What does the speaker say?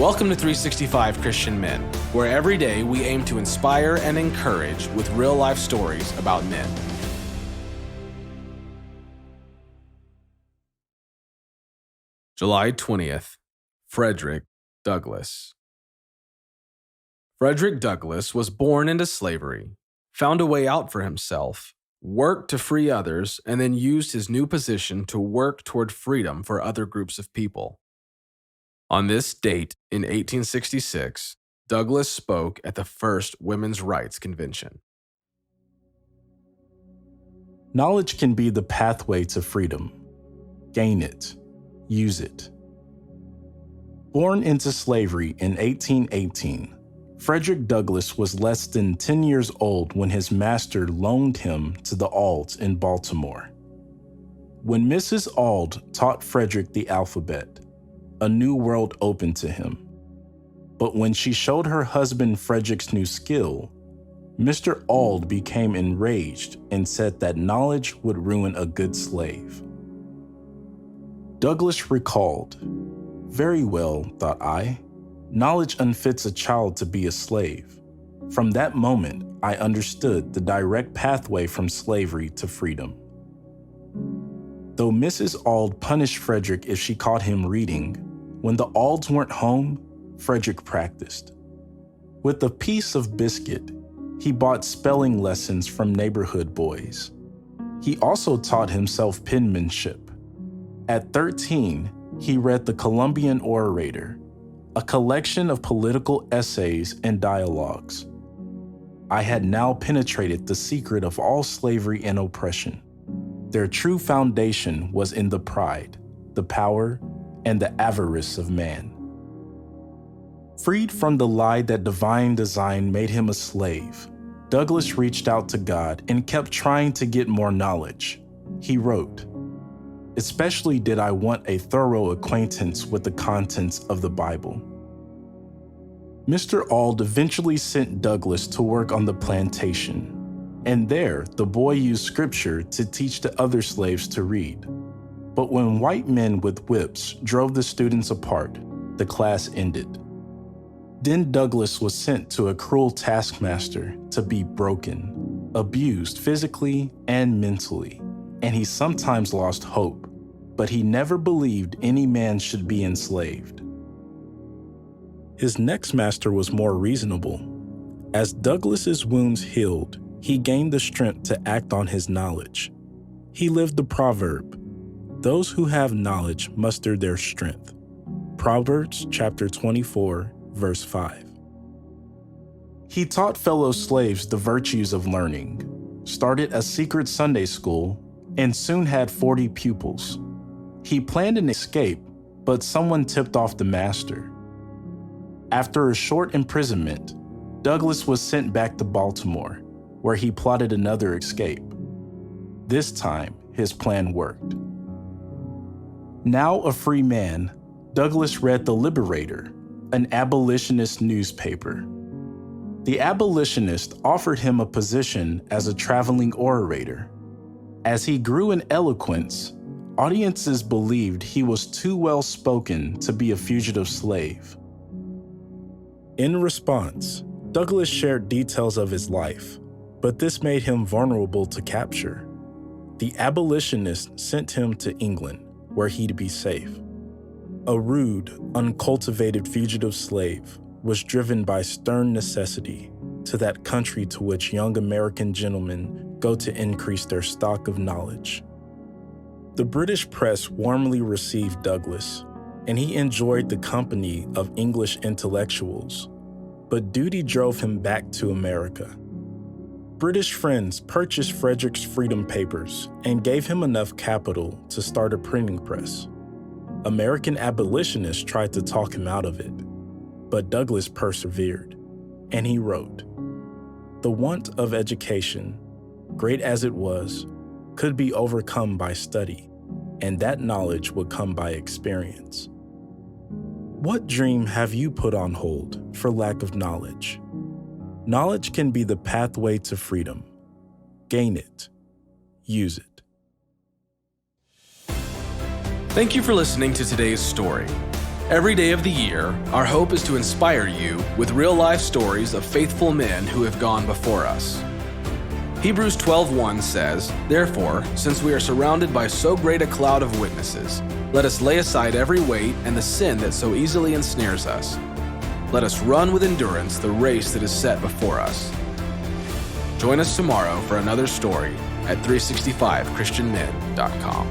Welcome to 365 Christian Men, where every day we aim to inspire and encourage with real-life stories about men. July 20th, Frederick Douglass. Frederick Douglass was born into slavery, found a way out for himself, worked to free others, and then used his new position to work toward freedom for other groups of people. On this date in 1866, Douglass spoke at the first Women's Rights Convention. Knowledge can be the pathway to freedom. Gain it. Use it. Born into slavery in 1818, Frederick Douglass was less than 10 years old when his master loaned him to the Aulds in Baltimore. When Mrs. Auld taught Frederick the alphabet, a new world opened to him. But when she showed her husband Frederick's new skill, Mr. Auld became enraged and said that knowledge would ruin a good slave. Douglass recalled, "Very well, thought I. Knowledge unfits a child to be a slave. From that moment, I understood the direct pathway from slavery to freedom." Though Mrs. Auld punished Frederick if she caught him reading, when the Aulds weren't home, Frederick practiced. With a piece of biscuit, he bought spelling lessons from neighborhood boys. He also taught himself penmanship. At 13, he read The Columbian Orator, a collection of political essays and dialogues. I had now penetrated the secret of all slavery and oppression. Their true foundation was in the pride, the power, and the avarice of man. Freed from the lie that divine design made him a slave, Douglass reached out to God and kept trying to get more knowledge. He wrote, "Especially did I want a thorough acquaintance with the contents of the Bible." Mr. Auld eventually sent Douglass to work on the plantation, and there the boy used scripture to teach the other slaves to read. But when white men with whips drove the students apart, the class ended. Then Douglass was sent to a cruel taskmaster to be broken, abused physically and mentally, and he sometimes lost hope, but he never believed any man should be enslaved. His next master was more reasonable. As Douglass's wounds healed, he gained the strength to act on his knowledge. He lived the proverb, "Those who have knowledge muster their strength." Proverbs chapter 24, verse 5. He taught fellow slaves the virtues of learning, started a secret Sunday school, and soon had 40 pupils. He planned an escape, but someone tipped off the master. After a short imprisonment, Douglass was sent back to Baltimore, where he plotted another escape. This time, his plan worked. Now a free man, Douglass read The Liberator, an abolitionist newspaper. The Abolitionist offered him a position as a traveling orator. As he grew in eloquence, audiences believed he was too well-spoken to be a fugitive slave. In response, Douglass shared details of his life, but this made him vulnerable to capture. The Abolitionist sent him to England, where he'd be safe. A rude, uncultivated fugitive slave was driven by stern necessity to that country to which young American gentlemen go to increase their stock of knowledge. The British press warmly received Douglass, and he enjoyed the company of English intellectuals, but duty drove him back to America. British friends purchased Frederick's freedom papers and gave him enough capital to start a printing press. American abolitionists tried to talk him out of it, but Douglass persevered, and he wrote, "The want of education, great as it was, could be overcome by study, and that knowledge would come by experience." What dream have you put on hold for lack of knowledge? Knowledge can be the pathway to freedom. Gain it. Use it. Thank you for listening to today's story. Every day of the year, our hope is to inspire you with real-life stories of faithful men who have gone before us. Hebrews 12:1 says, "Therefore, since we are surrounded by so great a cloud of witnesses, let us lay aside every weight and the sin that so easily ensnares us. Let us run with endurance the race that is set before us." Join us tomorrow for another story at 365christianmen.com.